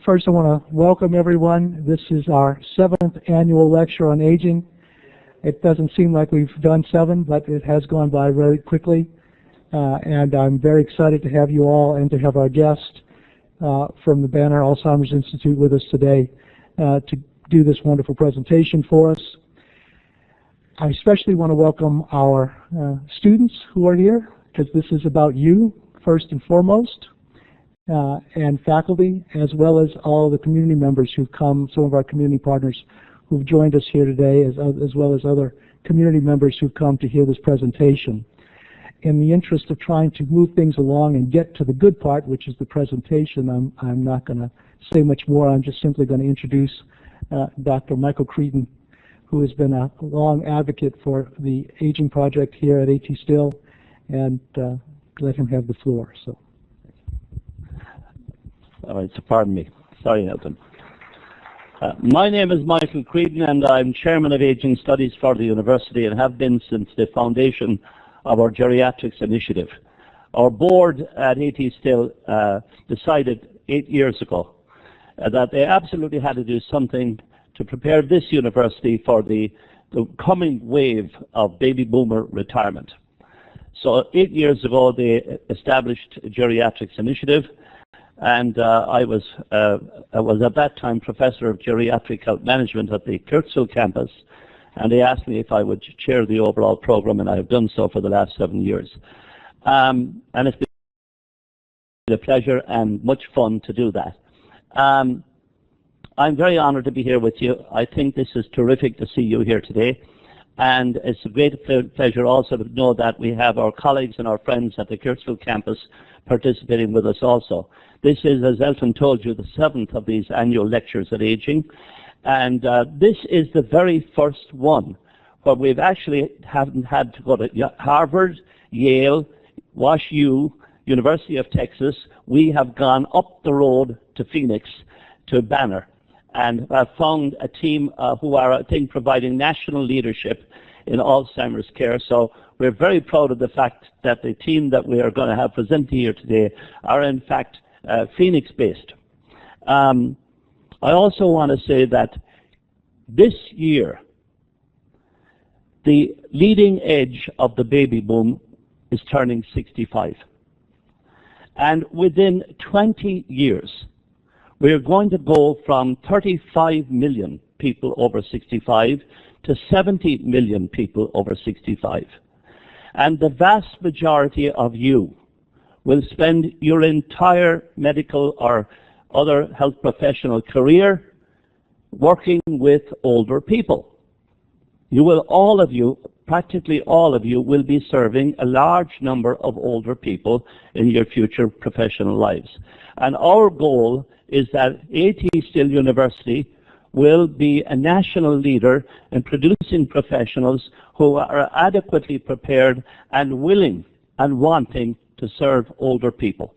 First, I want to welcome everyone. This is our 7th annual lecture on aging. It doesn't seem like we've done 7, but it has gone by very quickly. And I'm very excited to have you all and to have our guest from the Banner Alzheimer's Institute with us today to do this wonderful presentation for us. I especially want to welcome our students who are here, because this is about you, first and foremost, and faculty, as well as all the community members who've come, some of our community partners who've joined us here today, as well as other community members who've come to hear this presentation. In the interest of trying to move things along and get to the good part, which is the presentation, I'm not going to say much more. I'm just simply going to introduce Dr. Michael Creedon, who has been a long advocate for the aging project here at AT Still, and let him have the floor. So. All right, so pardon me. Sorry, Nelson. My name is Michael Creedon, and I'm Chairman of Aging Studies for the University and have been since the foundation of our Geriatrics Initiative. Our board at AT Still decided 8 years ago that they absolutely had to do something to prepare this university for the coming wave of baby boomer retirement. So 8 years ago they established a Geriatrics Initiative, and I was at that time Professor of Geriatric Health Management at the Kirksville campus, and they asked me if I would chair the overall program, and I have done so for the last 7 years. And it's been a pleasure and much fun to do that. I'm very honored to be here with you. I think this is terrific to see you here today. And it's a great pleasure also to know that we have our colleagues and our friends at the Kirksville campus participating with us also. This is, as Elton told you, the 7th of these annual lectures at Aging. And this is the very first one where we've actually haven't had to go to Harvard, Yale, Wash U, University of Texas. We have gone up the road to Phoenix, to Banner, and found a team who are, I think, providing national leadership in Alzheimer's care. So we're very proud of the fact that the team that we are going to have presenting here today are, in fact, Phoenix-based. I also want to say that this year, the leading edge of the baby boom is turning 65. And within 20 years, we're going to go from 35 million people over 65 to 70 million people over 65. And the vast majority of you will spend your entire medical or other health professional career working with older people. You will, all of you, practically all of you, will be serving a large number of older people in your future professional lives. And our goal is that AT Still University will be a national leader in producing professionals who are adequately prepared and willing and wanting to serve older people.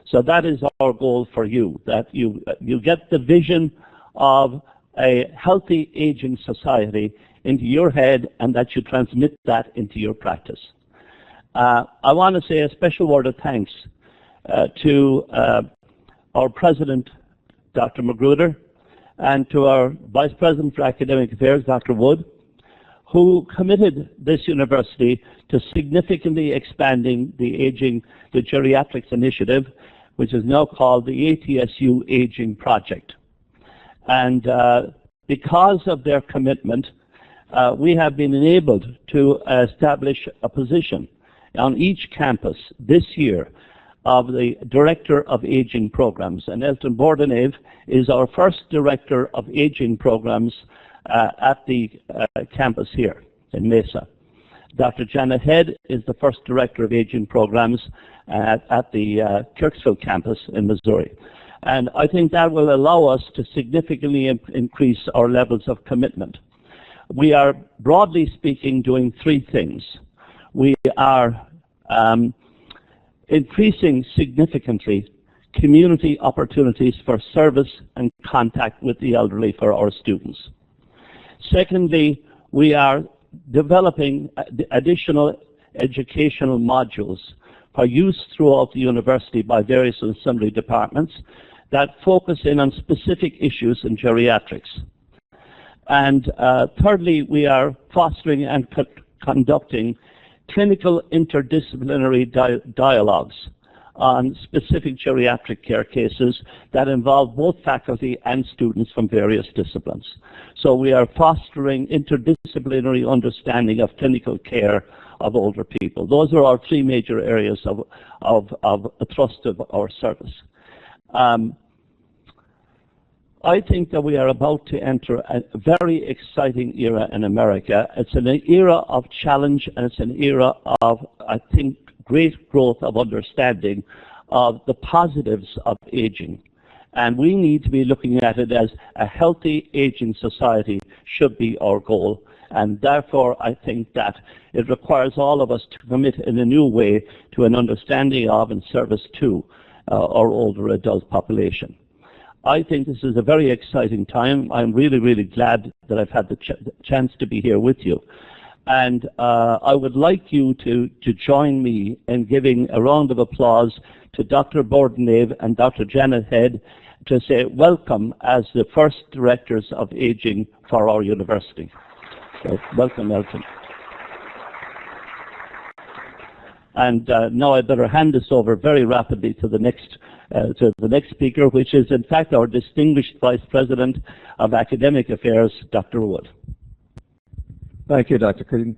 So that is our goal for you, that you get the vision of a healthy aging society into your head and that you transmit that into your practice. I want to say a special word of thanks to our President, Dr. Magruder, and to our Vice President for Academic Affairs, Dr. Wood, who committed this university to significantly expanding the Geriatrics Initiative, which is now called the ATSU Aging Project. And because of their commitment, we have been enabled to establish a position on each campus this year of the Director of Aging Programs. And Elton Bordenave is our first Director of Aging Programs at the campus here in Mesa. Dr. Janet Head is the first Director of Aging Programs at the Kirksville campus in Missouri. And I think that will allow us to significantly increase our levels of commitment. We are, broadly speaking, doing 3 things. We are increasing significantly community opportunities for service and contact with the elderly for our students. Secondly, we are developing additional educational modules for use throughout the university by various and sundry departments that focus in on specific issues in geriatrics. And thirdly, we are fostering and conducting clinical interdisciplinary dialogues on specific geriatric care cases that involve both faculty and students from various disciplines. So we are fostering interdisciplinary understanding of clinical care of older people. Those are our three major areas of thrust of our service. I think that we are about to enter a very exciting era in America. It's an era of challenge, and it's an era of, I think, great growth of understanding of the positives of aging. And we need to be looking at it as a healthy aging society should be our goal. And therefore, I think that it requires all of us to commit in a new way to an understanding of and service to our older adult population. I think this is a very exciting time. I'm really, really glad that I've had the chance to be here with you. And I would like you to join me in giving a round of applause to Dr. Bordenave and Dr. Janet Head to say welcome as the first directors of aging for our university. So, welcome, Elton. And now I better hand this over very rapidly to the next speaker, which is in fact our distinguished Vice President of Academic Affairs, Dr. Wood. Thank you, Dr. Creedon.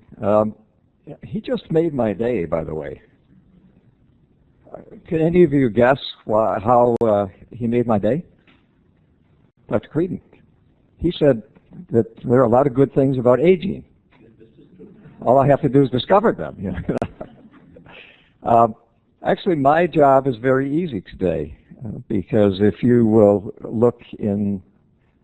He just made my day, by the way. Can any of you guess how he made my day? Dr. Creedon. He said that there are a lot of good things about aging. All I have to do is discover them. You know? Actually, my job is very easy today because if you will look in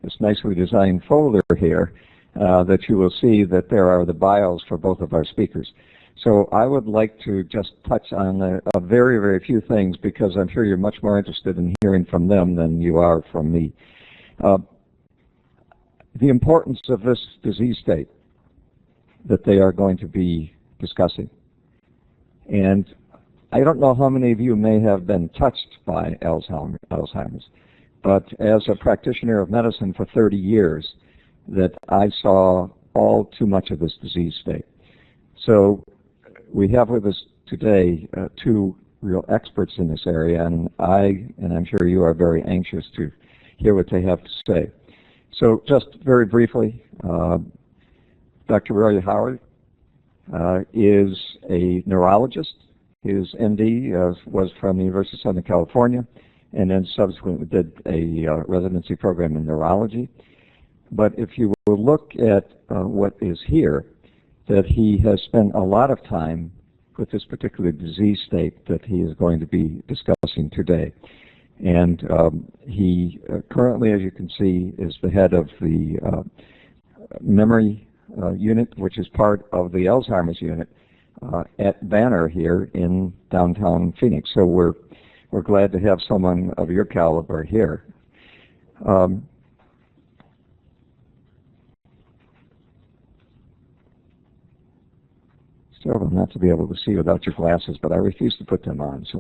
this nicely designed folder here, that you will see that there are the bios for both of our speakers. So I would like to just touch on a very, very few things because I'm sure you're much more interested in hearing from them than you are from me. The importance of this disease state that they are going to be discussing. And I don't know how many of you may have been touched by Alzheimer's, but as a practitioner of medicine for 30 years, that I saw all too much of this disease state. So we have with us today two real experts in this area, and I'm sure you are very anxious to hear what they have to say. So just very briefly, Dr. Roy Howard is a neurologist. His MD was from the University of Southern California, and then subsequently did a residency program in neurology. But if you will look at what is here, that he has spent a lot of time with this particular disease state that he is going to be discussing today. And he currently, as you can see, is the head of the memory unit, which is part of the Alzheimer's unit at Banner here in downtown Phoenix. So we're glad to have someone of your caliber here. Still not to be able to see without your glasses, but I refuse to put them on. So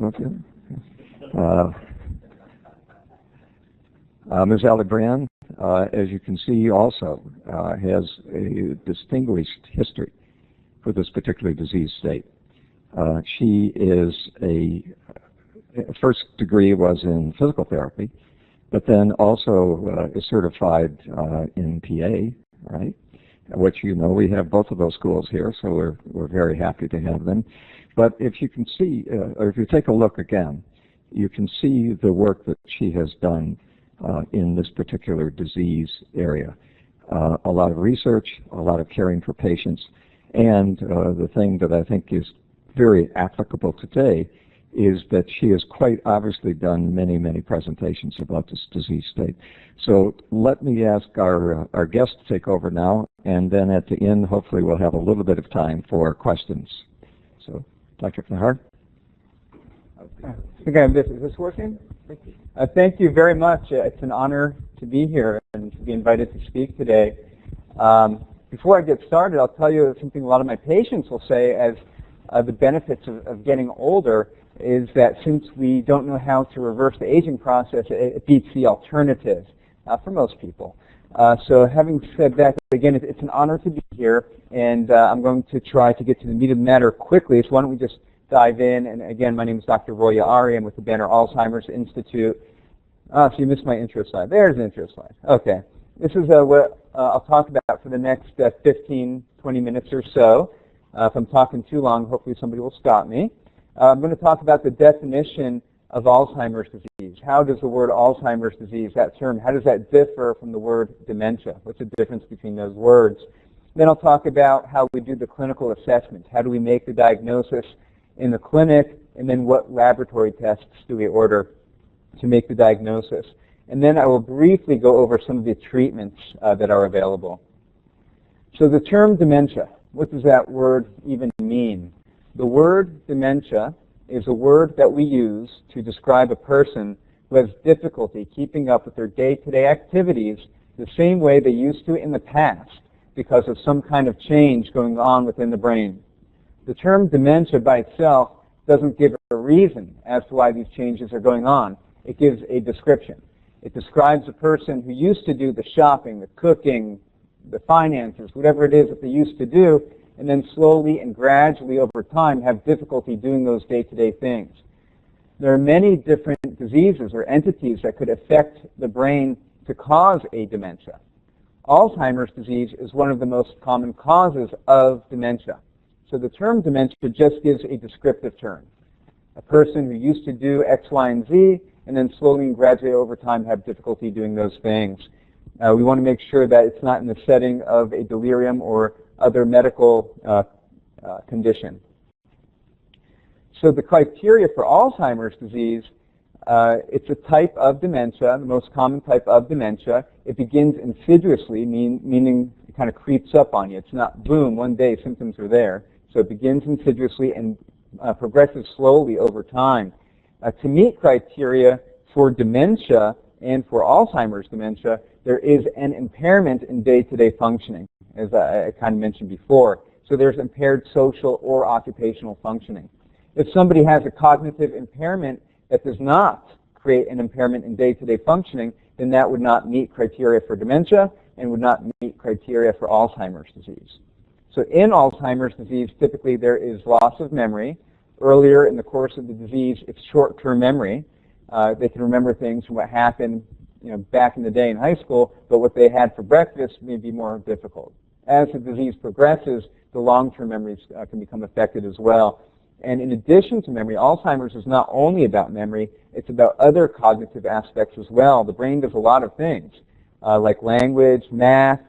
Ms. Alibrand, as you can see, also has a distinguished history for this particular disease state. She is first degree was in physical therapy, but then also is certified in PA, right? Which, you know, we have both of those schools here, so we're very happy to have them. But if you can see, or if you take a look again, you can see the work that she has done in this particular disease area. A lot of research, a lot of caring for patients, and the thing that I think is very applicable today is that she has quite obviously done many, many presentations about this disease state. So let me ask our guest to take over now, and then at the end, hopefully we'll have a little bit of time for questions. So, Dr. Nahar? Okay, is this working? Thank you very much. It's an honor to be here and to be invited to speak today. Before I get started, I'll tell you something a lot of my patients will say as the benefits of getting older. is that since we don't know how to reverse the aging process, it beats the alternative for most people. So having said that, again, it's an honor to be here, and I'm going to try to get to the meat of the matter quickly. So why don't we just dive in? And again, my name is Dr. Roy Ari. I'm with the Banner Alzheimer's Institute. So you missed my intro slide. There's the intro slide. Okay. This is what I'll talk about for the next 15, 20 minutes or so. If I'm talking too long, hopefully somebody will stop me. I'm going to talk about the definition of Alzheimer's disease. How does the word Alzheimer's disease, that term, how does that differ from the word dementia? What's the difference between those words? Then I'll talk about how we do the clinical assessment. How do we make the diagnosis in the clinic? And then what laboratory tests do we order to make the diagnosis? And then I will briefly go over some of the treatments that are available. So the term dementia, what does that word even mean? The word dementia is a word that we use to describe a person who has difficulty keeping up with their day-to-day activities the same way they used to in the past because of some kind of change going on within the brain. The term dementia by itself doesn't give a reason as to why these changes are going on. It gives a description. It describes a person who used to do the shopping, the cooking, the finances, whatever it is that they used to do, and then slowly and gradually over time have difficulty doing those day-to-day things. There are many different diseases or entities that could affect the brain to cause a dementia. Alzheimer's disease is one of the most common causes of dementia. So the term dementia just gives a descriptive term. A person who used to do X, Y, and Z, and then slowly and gradually over time have difficulty doing those things. We want to make sure that it's not in the setting of a delirium or other medical condition. So the criteria for Alzheimer's disease, it's a type of dementia, the most common type of dementia. It begins insidiously, meaning it kind of creeps up on you. It's not boom, one day symptoms are there. So it begins insidiously and progresses slowly over time. To meet criteria for dementia and for Alzheimer's dementia, there is an impairment in day-to-day functioning, as I kind of mentioned before. So there's impaired social or occupational functioning. If somebody has a cognitive impairment that does not create an impairment in day-to-day functioning, then that would not meet criteria for dementia and would not meet criteria for Alzheimer's disease. So in Alzheimer's disease, typically there is loss of memory. Earlier in the course of the disease, it's short-term memory. They can remember things from what happened back in the day in high school, but what they had for breakfast may be more difficult. As the disease progresses, the long-term memories can become affected as well. And in addition to memory, Alzheimer's is not only about memory, it's about other cognitive aspects as well. The brain does a lot of things, like language, math,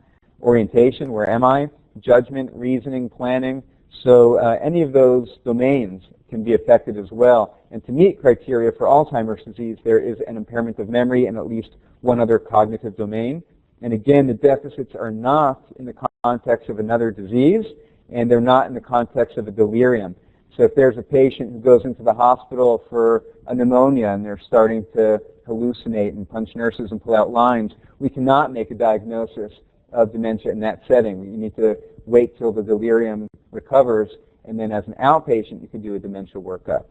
orientation, where am I, judgment, reasoning, planning. So any of those domains can be affected as well. And to meet criteria for Alzheimer's disease, there is an impairment of memory and at least one other cognitive domain. And again, the deficits are not in the context of another disease, and they're not in the context of a delirium. So if there's a patient who goes into the hospital for a pneumonia and they're starting to hallucinate and punch nurses and pull out lines, we cannot make a diagnosis of dementia in that setting. You need to wait till the delirium recovers, and then as an outpatient, you can do a dementia workup.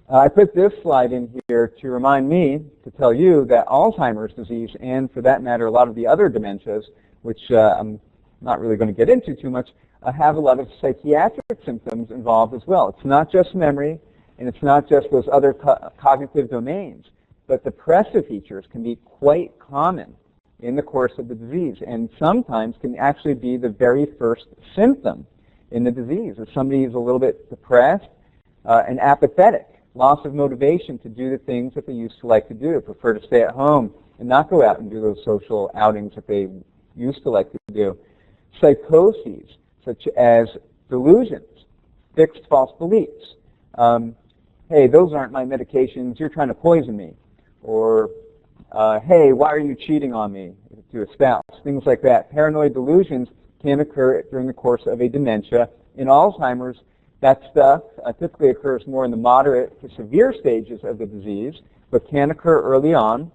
I put this slide in here to remind me to tell you that Alzheimer's disease, and for that matter, a lot of the other dementias, which I'm not really going to get into too much, have a lot of psychiatric symptoms involved as well. It's not just memory, and it's not just those other cognitive domains, but depressive features can be quite common in the course of the disease, and sometimes can actually be the very first symptom in the disease. If somebody is a little bit depressed and apathetic, loss of motivation to do the things that they used to like to do, prefer to stay at home and not go out and do those social outings that they used to like to do. Psychoses, such as delusions, fixed false beliefs. Hey, those aren't my medications, you're trying to poison me. Or, hey, why are you cheating on me, to a spouse? Things like that. Paranoid delusions can occur during the course of a dementia. In Alzheimer's, that stuff typically occurs more in the moderate to severe stages of the disease, but can occur early on.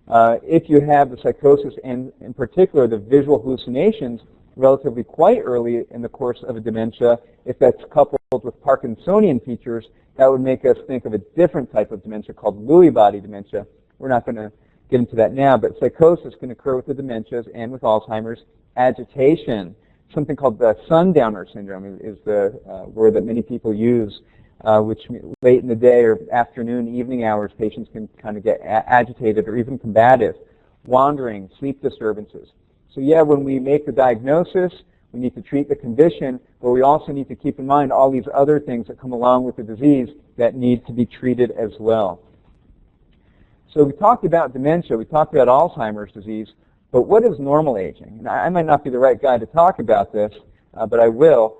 If you have the psychosis, and in particular the visual hallucinations, relatively quite early in the course of a dementia, if that's coupled with Parkinsonian features, that would make us think of a different type of dementia called Lewy body dementia. We're not going to get into that now, but psychosis can occur with the dementias and with Alzheimer's. Agitation, something called the sundowner syndrome is the word that many people use, which late in the day or afternoon, evening hours, patients can kind of get agitated or even combative. Wandering, sleep disturbances. So yeah, when we make the diagnosis, we need to treat the condition, but we also need to keep in mind all these other things that come along with the disease that need to be treated as well. So we talked about dementia, we talked about Alzheimer's disease, but what is normal aging? And I might not be the right guy to talk about this, but I will.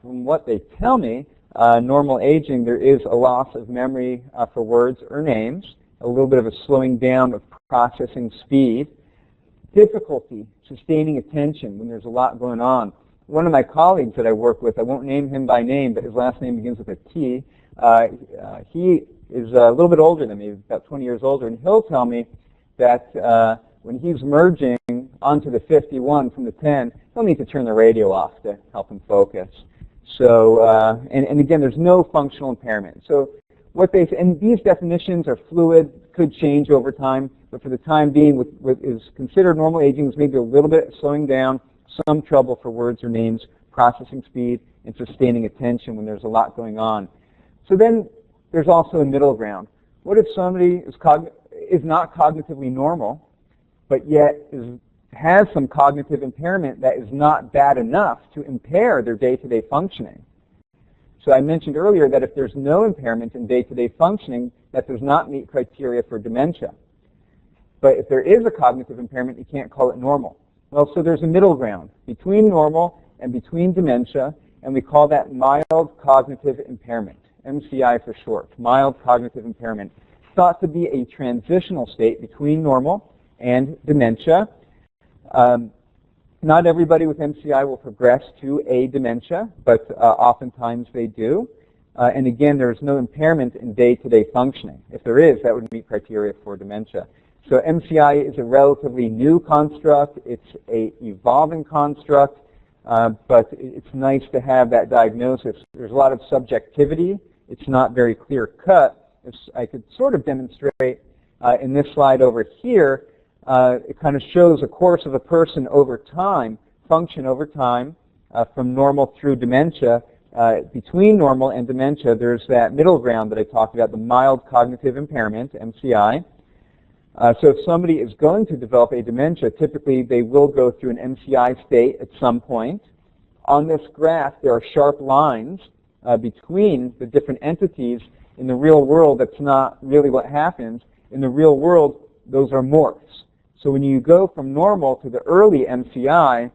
From what they tell me, normal aging, there is a loss of memory for words or names, a little bit of a slowing down of processing speed, difficulty sustaining attention when there's a lot going on. One of my colleagues that I work with, I won't name him by name, but his last name begins with a T. He is a little bit older than me, about 20 years older, and he'll tell me that when he's merging onto the 51 from the 10, he'll need to turn the radio off to help him focus. So, and again, there's no functional impairment. So what and these definitions are fluid, could change over time, but for the time being, what is considered normal aging is maybe a little bit slowing down, some trouble for words or names, processing speed, and sustaining attention when there's a lot going on. So then there's also a middle ground. What if somebody is not cognitively normal, but yet has some cognitive impairment that is not bad enough to impair their day-to-day functioning? So I mentioned earlier that if there's no impairment in day-to-day functioning, that does not meet criteria for dementia. But if there is a cognitive impairment, you can't call it normal. Well, so there's a middle ground between normal and between dementia, and we call that mild cognitive impairment, MCI for short, mild cognitive impairment. Thought to be a transitional state between normal and dementia. Not everybody with MCI will progress to a dementia, but oftentimes they do. And again, there is no impairment in day-to-day functioning. If there is, that would meet criteria for dementia. So MCI is a relatively new construct. It's an evolving construct, but it's nice to have that diagnosis. There's a lot of subjectivity. It's not very clear-cut. I could sort of demonstrate in this slide over here. It kind of shows a course of a person over time, function over time, from normal through dementia. Between normal and dementia, there's that middle ground that I talked about, the mild cognitive impairment, MCI. So if somebody is going to develop a dementia, typically they will go through an MCI state at some point. On this graph, there are sharp lines between the different entities. In the real world, that's not really what happens. In the real world, those are morphs. So when you go from normal to the early MCI,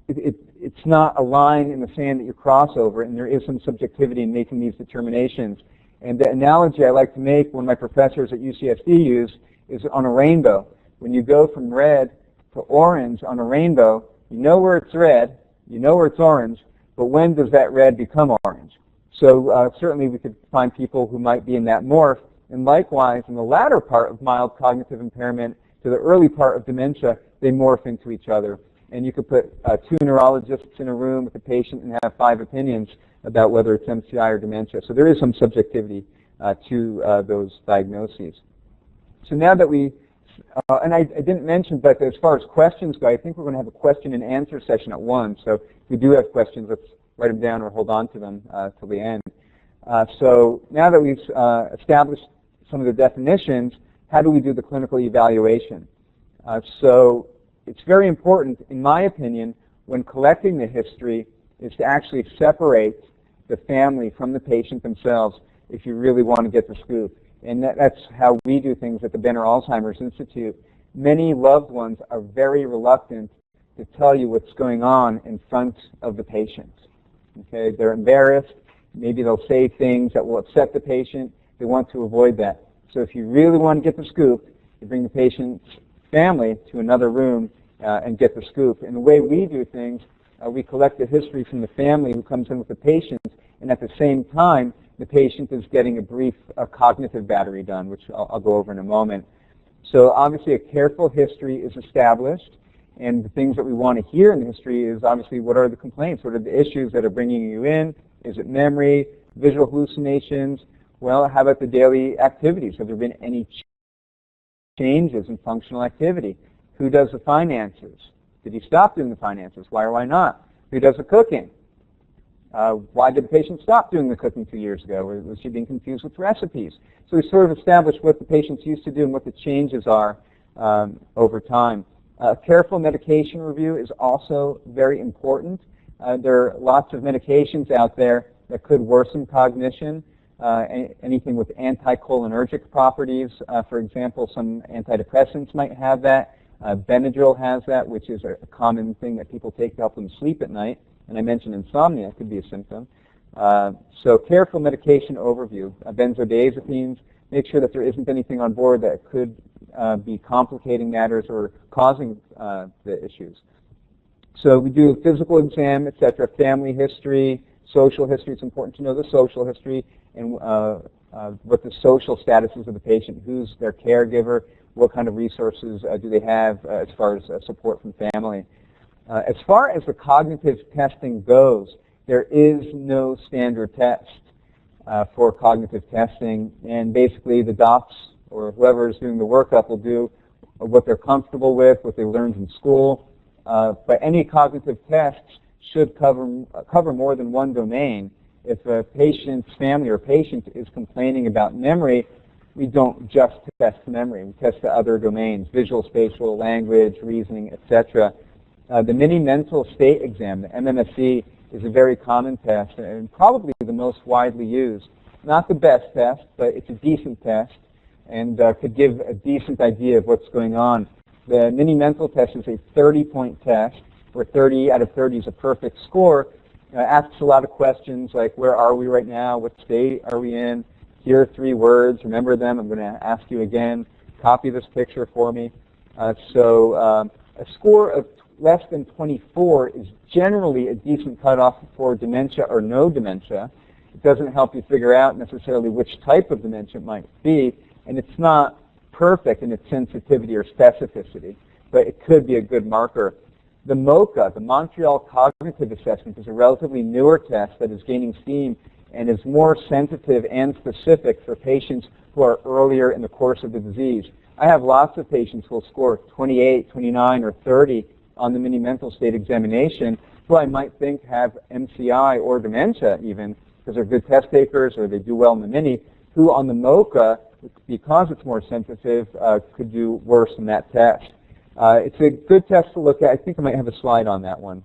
it's not a line in the sand that you cross over, and there is some subjectivity in making these determinations. And the analogy I like to make, one of my professors at UCSD use, is on a rainbow. When you go from red to orange on a rainbow, you know where it's red, you know where it's orange, but when does that red become orange? So certainly we could find people who might be in that morph, and likewise, in the latter part of mild cognitive impairment to the early part of dementia, they morph into each other. And you could put two neurologists in a room with a patient and have 5 opinions about whether it's MCI or dementia. So there is some subjectivity to those diagnoses. So now that and I didn't mention, but as far as questions go, I think we're going to have a question and answer session at 1. So if we do have questions, let's write them down or hold on to them till the end. So now that we've established some of the definitions, how do we do the clinical evaluation? So it's very important, in my opinion, when collecting the history, is to actually separate the family from the patient themselves if you really want to get the scoop. And that's how we do things at the Benner Alzheimer's Institute. Many loved ones are very reluctant to tell you what's going on in front of the patient. Okay, they're embarrassed. Maybe they'll say things that will upset the patient. They want to avoid that. So if you really want to get the scoop, you bring the patient's family to another room and get the scoop. And the way we do things, we collect the history from the family who comes in with the patient, and at the same time, the patient is getting a brief cognitive battery done, which I'll go over in a moment. So obviously a careful history is established, and the things that we want to hear in the history is obviously what are the complaints, what are the issues that are bringing you in, Is it memory, visual hallucinations? Well, how about the daily activities? Have there been any changes in functional activity? Who does the finances? Did he stop doing the finances? Why or why not? Who does the cooking? Why did the patient stop doing the cooking 2 years ago? Was she being confused with recipes? So we sort of established what the patients used to do and what the changes are over time. Careful medication review is also very important. There are lots of medications out there that could worsen cognition. Anything with anticholinergic properties, for example, some antidepressants might have that. Benadryl has that, which is a common thing that people take to help them sleep at night. And I mentioned insomnia could be a symptom. So careful medication overview. Benzodiazepines, make sure that there isn't anything on board that could be complicating matters or causing the issues. So we do a physical exam, etc., family history, social history. It's important to know the social history and what the social status is of the patient, who's their caregiver, what kind of resources do they have as far as support from family. As far as the cognitive testing goes, there is no standard test for cognitive testing, and basically the docs or whoever is doing the workup will do what they're comfortable with, what they learned in school. But any cognitive tests should cover more than one domain. If a patient's family or patient is complaining about memory, we don't just test memory. We test the other domains, visual, spatial, language, reasoning, etc. The mini mental state exam, the MMSE, is a very common test and probably the most widely used. Not the best test, but it's a decent test and could give a decent idea of what's going on. The mini mental test is a 30-point test where 30 out of 30 is a perfect score. Asks a lot of questions like, where are we right now? What state are we in? Here are 3 words. Remember them. I'm going to ask you again. Copy this picture for me. So a score of less than 24 is generally a decent cutoff for dementia or no dementia. It doesn't help you figure out necessarily which type of dementia it might be, and it's not perfect in its sensitivity or specificity, but it could be a good marker. The MoCA, the Montreal Cognitive Assessment, is a relatively newer test that is gaining steam and is more sensitive and specific for patients who are earlier in the course of the disease. I have lots of patients who will score 28, 29, or 30 on the mini mental state examination who I might think have MCI or dementia even, because they're good test takers or they do well in the mini, who on the MoCA, because it's more sensitive, could do worse in that test. It's a good test to look at. I think I might have a slide on that one.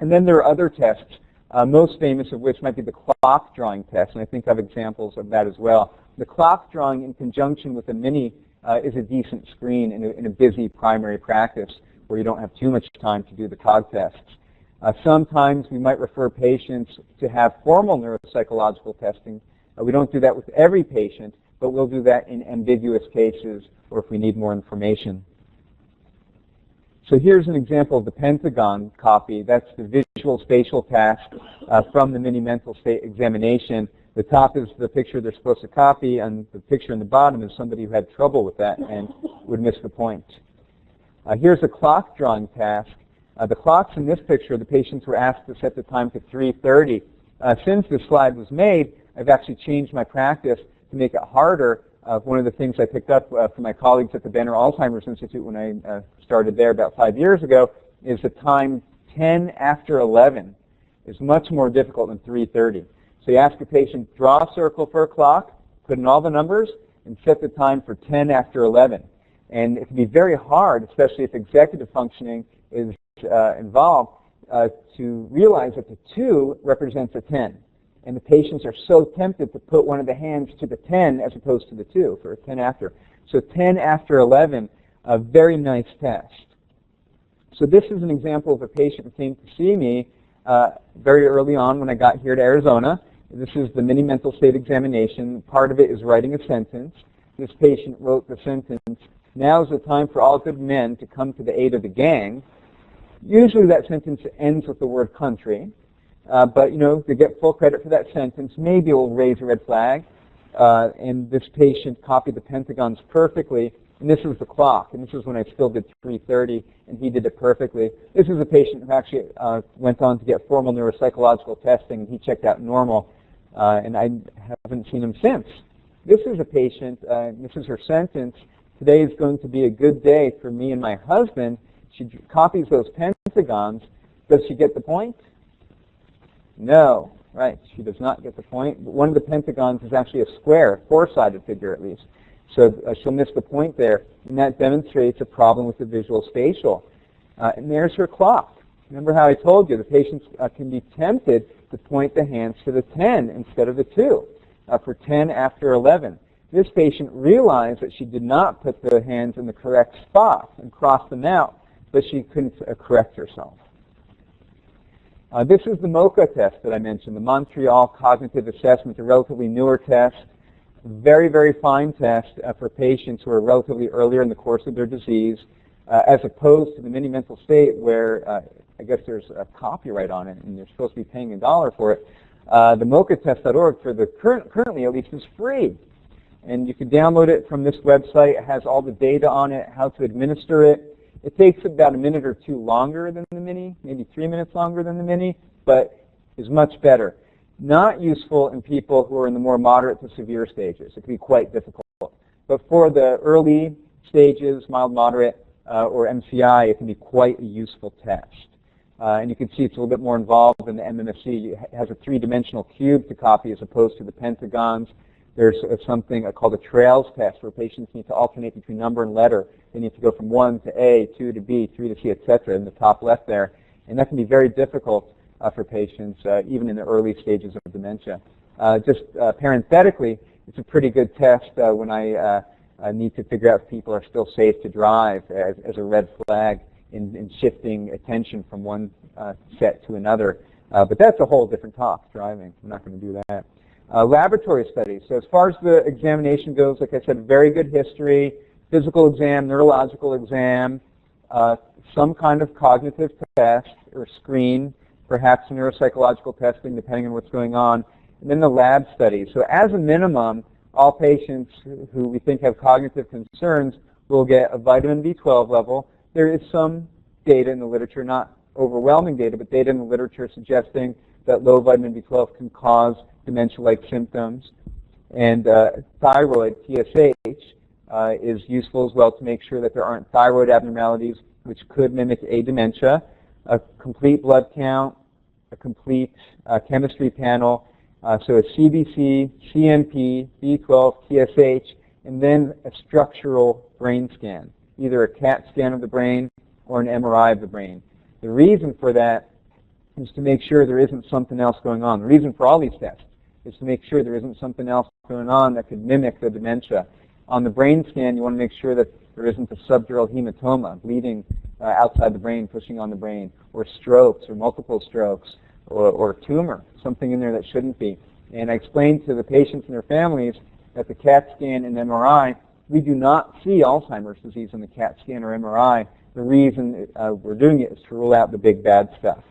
And then there are other tests, most famous of which might be the clock drawing test, and I think I have examples of that as well. The clock drawing in conjunction with the mini is a decent screen in a busy primary practice where you don't have too much time to do the cog tests. Sometimes we might refer patients to have formal neuropsychological testing. We don't do that with every patient, but we'll do that in ambiguous cases or if we need more information. So here's an example of the Pentagon copy. That's the visual spatial task from the mini mental state examination. The top is the picture they're supposed to copy, and the picture in the bottom is somebody who had trouble with that and would miss the point. Here's a clock drawing task. The clocks in this picture, the patients were asked to set the time to 3:30. Since this slide was made, I've actually changed my practice to make it harder. One of the things I picked up from my colleagues at the Banner Alzheimer's Institute when I started there about 5 years ago is the time 10 after 11 is much more difficult than 3:30. So you ask a patient, draw a circle for a clock, put in all the numbers, and set the time for 10 after 11. And it can be very hard, especially if executive functioning is involved, to realize that the 2 represents a 10. And the patients are so tempted to put one of the hands to the 10 as opposed to the 2 for a 10 after. So 10 after 11, a very nice test. So this is an example of a patient who came to see me very early on when I got here to Arizona. This is the mini mental state examination. Part of it is writing a sentence. This patient wrote the sentence, "Now is the time for all good men to come to the aid of the gang." Usually that sentence ends with the word country. But, you know, to get full credit for that sentence, maybe it will raise a red flag. And this patient copied the Pentagons perfectly. And this is the clock, and this is when I still did 3:30, and he did it perfectly. This is a patient who actually went on to get formal neuropsychological testing, and he checked out normal, and I haven't seen him since. This is a patient, this is her sentence: today is going to be a good day for me and my husband. She copies those pentagons. Does she get the point? No, right, she does not get the point. One of the pentagons is actually a square, a four-sided figure at least. So she'll miss the point there, and that demonstrates a problem with the visual spatial. And there's her clock. Remember how I told you the patients can be tempted to point the hands to the 10 instead of the 2 for 10 after 11. This patient realized that she did not put the hands in the correct spot and crossed them out, but she couldn't correct herself. This is the MoCA test that I mentioned, the Montreal Cognitive Assessment, a relatively newer test. Very, very fine test for patients who are relatively earlier in the course of their disease, as opposed to the mini mental state where I guess there's a copyright on it and you're supposed to be paying $1 for it. The MoCAtest.org, for the currently at least, is free. And you can download it from this website. It has all the data on it, how to administer it. It takes about a minute or two longer than the mini, maybe 3 minutes longer than the mini, but is much better. Not useful in people who are in the more moderate to severe stages. It can be quite difficult. But for the early stages, mild, moderate, or MCI, it can be quite a useful test. And you can see it's a little bit more involved in the MMSE. It has a three-dimensional cube to copy as opposed to the pentagons. There's something called a trails test where patients need to alternate between number and letter. They need to go from 1 to A, 2 to B, 3 to C, etc. in the top left there. And that can be very difficult for patients, even in the early stages of dementia. Just parenthetically, it's a pretty good test when I need to figure out if people are still safe to drive as a red flag in shifting attention from one set to another. But that's a whole different talk, driving. I'm not going to do that. Laboratory studies. So as far as the examination goes, like I said, very good history, physical exam, neurological exam, some kind of cognitive test or screen, perhaps neuropsychological testing depending on what's going on, and then the lab studies. So as a minimum, all patients who we think have cognitive concerns will get a vitamin B12 level. There is some data in the literature, not overwhelming data, but data in the literature suggesting that low vitamin B12 can cause dementia-like symptoms. And thyroid, TSH, is useful as well to make sure that there aren't thyroid abnormalities which could mimic a dementia. A complete blood count, a complete chemistry panel, so a CBC, CMP, B12, TSH, and then a structural brain scan, either a CAT scan of the brain or an MRI of the brain. The reason for that is to make sure there isn't something else going on. The reason for all these tests is to make sure there isn't something else going on that could mimic the dementia. On the brain scan, you want to make sure that there isn't a subdural hematoma, bleeding outside the brain, pushing on the brain, or strokes, or multiple strokes, or tumor, something in there that shouldn't be. And I explained to the patients and their families that the CAT scan and MRI, we do not see Alzheimer's disease on the CAT scan or MRI. The reason we're doing it is to rule out the big bad stuff.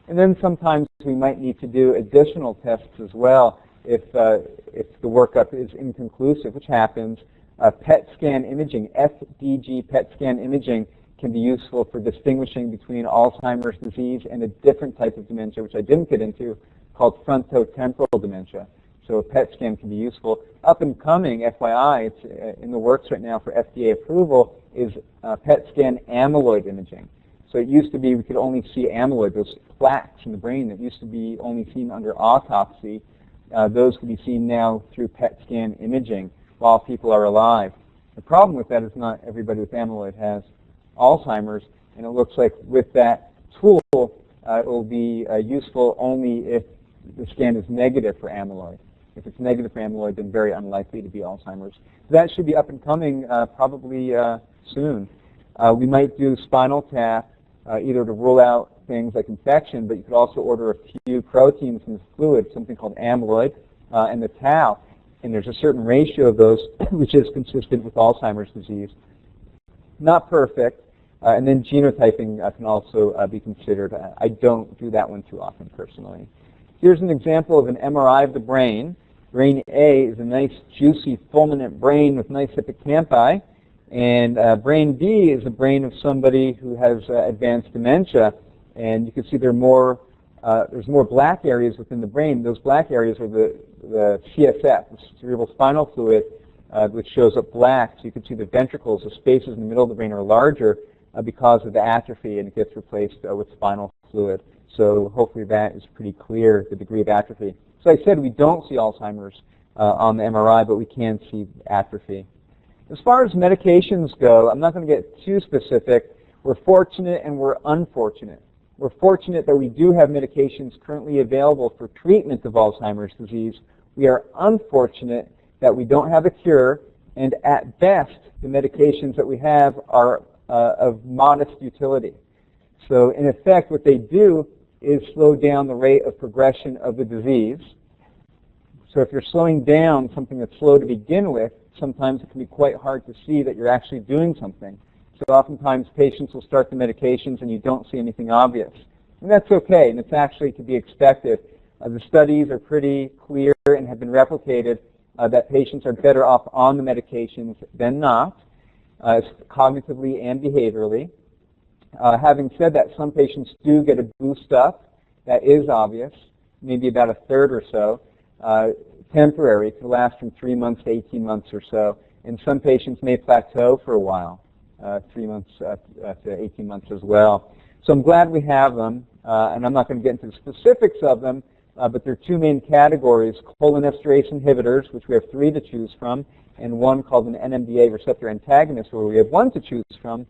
And then sometimes we might need to do additional tests as well if the workup is inconclusive, which happens. PET scan imaging, FDG PET scan imaging, can be useful for distinguishing between Alzheimer's disease and a different type of dementia, which I didn't get into, called frontotemporal dementia. So a PET scan can be useful. Up and coming, FYI, it's in the works right now for FDA approval, is PET scan amyloid imaging. So it used to be we could only see amyloid, those plaques in the brain that used to be only seen under autopsy. Those can be seen now through PET scan imaging while people are alive. The problem with that is not everybody with amyloid has Alzheimer's, and it looks like with that tool it will be useful only if the scan is negative for amyloid. If it's negative for amyloid, then very unlikely to be Alzheimer's. So that should be up and coming probably soon. We might do spinal tap either to rule out things like infection, but you could also order a few proteins in the fluid, something called amyloid and the tau. And there's a certain ratio of those which is consistent with Alzheimer's disease. Not perfect. And then genotyping can also be considered. I don't do that one too often personally. Here's an example of an MRI of the brain. Brain A is a nice, juicy, fulminant brain with nice hippocampi. And brain B is the brain of somebody who has advanced dementia, and you can see there's more black areas within the brain. Those black areas are the CSF, the cerebral spinal fluid, which shows up black. So you can see the ventricles, the spaces in the middle of the brain are larger because of the atrophy, and it gets replaced with spinal fluid. So hopefully that is pretty clear, the degree of atrophy. So I said we don't see Alzheimer's on the MRI, but we can see atrophy. As far as medications go, I'm not going to get too specific. We're fortunate and we're unfortunate. We're fortunate that we do have medications currently available for treatment of Alzheimer's disease. We are unfortunate that we don't have a cure, and at best, the medications that we have are of modest utility. So in effect, what they do is slow down the rate of progression of the disease. So if you're slowing down something that's slow to begin with, sometimes it can be quite hard to see that you're actually doing something. So oftentimes patients will start the medications and you don't see anything obvious. And that's okay, and it's actually to be expected. The studies are pretty clear and have been replicated that patients are better off on the medications than not, cognitively and behaviorally. Having said that, some patients do get a boost up. That is obvious, maybe about a third or so. Temporary, it can last from 3 months to 18 months or so. And some patients may plateau for a while, 3 months to 18 months as well. So I'm glad we have them, and I'm not going to get into the specifics of them, but there are two main categories: cholinesterase inhibitors, which we have 3 to choose from, and one called an NMDA receptor antagonist, where we have 1 to choose from,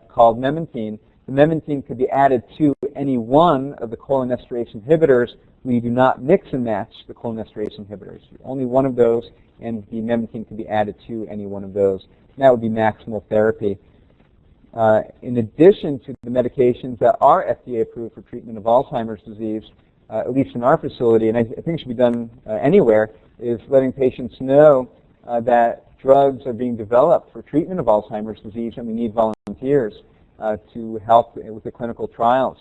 called memantine. The memantine could be added to any one of the cholinesterase inhibitors. We do not mix and match the cholinesterase inhibitors. Only one of those, and the memantine can be added to any one of those. And that would be maximal therapy. In addition to the medications that are FDA approved for treatment of Alzheimer's disease, at least in our facility, and I think it should be done anywhere, is letting patients know that drugs are being developed for treatment of Alzheimer's disease, and we need volunteers to help with the clinical trials.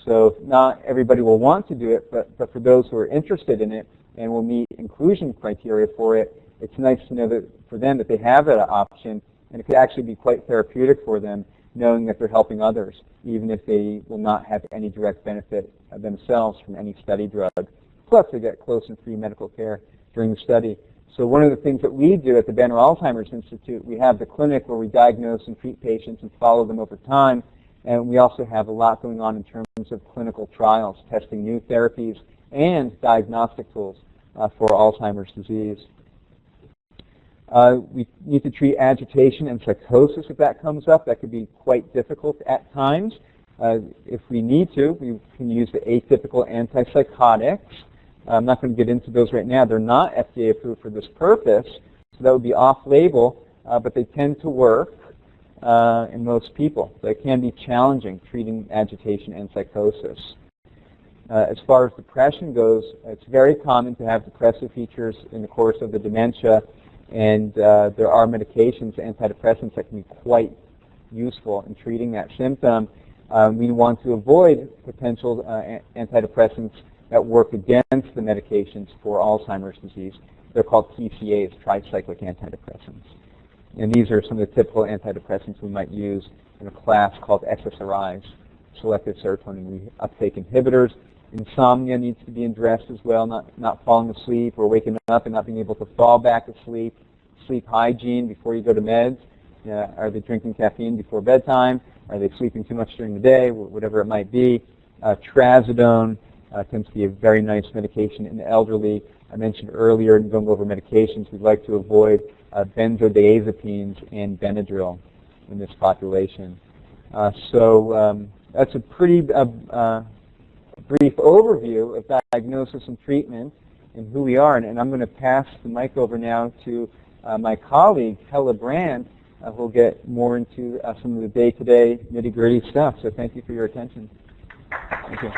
So not everybody will want to do it, but for those who are interested in it and will meet inclusion criteria for it, it's nice to know that for them that they have that option, and it could actually be quite therapeutic for them, knowing that they're helping others, even if they will not have any direct benefit themselves from any study drug. Plus, they get close and free medical care during the study. So one of the things that we do at the Banner Alzheimer's Institute, we have the clinic where we diagnose and treat patients and follow them over time. And we also have a lot going on in terms of clinical trials, testing new therapies and diagnostic tools for Alzheimer's disease. We need to treat agitation and psychosis if that comes up. That could be quite difficult at times. If we need to, we can use the atypical antipsychotics. I'm not going to get into those right now. They're not FDA approved for this purpose, so that would be off-label, but they tend to work in most people. So it can be challenging treating agitation and psychosis. As far as depression goes, it's very common to have depressive features in the course of the dementia, and there are medications, antidepressants, that can be quite useful in treating that symptom. We want to avoid potential antidepressants that work against the medications for Alzheimer's disease. They're called TCAs, tricyclic antidepressants. And these are some of the typical antidepressants we might use in a class called SSRIs, selective serotonin uptake inhibitors. Insomnia needs to be addressed as well, not falling asleep or waking up and not being able to fall back asleep. Sleep hygiene before you go to meds. Are they drinking caffeine before bedtime? Are they sleeping too much during the day? Whatever it might be. Trazodone tends to be a very nice medication in the elderly. I mentioned earlier in going over medications, we'd like to avoid benzodiazepines and Benadryl in this population. So that's a pretty brief overview of diagnosis and treatment and who we are. And I'm going to pass the mic over now to my colleague, Hella Brand, who will get more into some of the day-to-day nitty-gritty stuff. So thank you for your attention. Thank you.